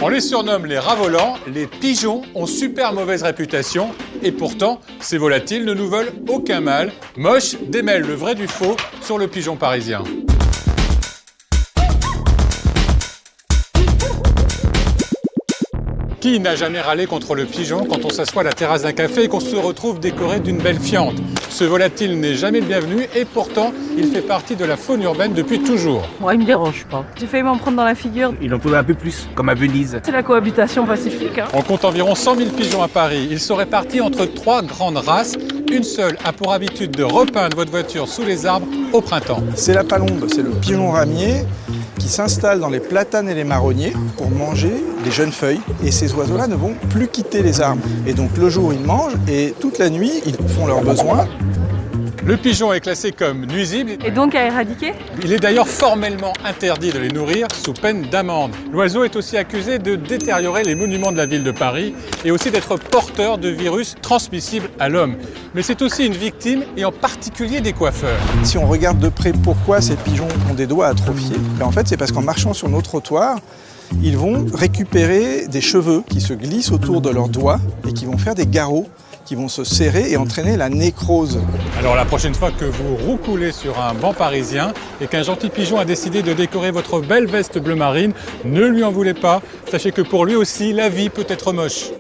On les surnomme les rats volants, les pigeons ont super mauvaise réputation et pourtant, ces volatiles ne nous veulent aucun mal. Moche démêle le vrai du faux sur le pigeon parisien. Qui n'a jamais râlé contre le pigeon quand on s'assoit à la terrasse d'un café et qu'on se retrouve décoré d'une belle fiente? Ce volatile n'est jamais le bienvenu et pourtant, il fait partie de la faune urbaine depuis toujours. Moi, il me dérange pas. J'ai failli m'en prendre dans la figure. Il en faudrait un peu plus, comme à Venise. C'est la cohabitation pacifique. On compte environ 100 000 pigeons à Paris. Ils sont répartis entre 3 grandes races. Une seule a pour habitude de repeindre votre voiture sous les arbres au printemps. C'est la palombe, c'est le pigeon ramier qui s'installe dans les platanes et les marronniers pour manger les jeunes feuilles. Et ces oiseaux-là ne vont plus quitter les arbres. Et donc le jour, ils mangent et toute la nuit, ils font leurs besoins. Le pigeon est classé comme nuisible. Et donc à éradiquer? Il est d'ailleurs formellement interdit de les nourrir sous peine d'amende. L'oiseau est aussi accusé de détériorer les monuments de la ville de Paris et aussi d'être porteur de virus transmissibles à l'homme. Mais c'est aussi une victime et en particulier des coiffeurs. Si on regarde de près pourquoi ces pigeons ont des doigts atrophiés, en fait c'est parce qu'en marchant sur nos trottoirs, ils vont récupérer des cheveux qui se glissent autour de leurs doigts et qui vont faire des garrots qui vont se serrer et entraîner la nécrose. Alors la prochaine fois que vous roucoulez sur un banc parisien et qu'un gentil pigeon a décidé de décorer votre belle veste bleu marine, ne lui en voulez pas. Sachez que pour lui aussi, la vie peut être moche.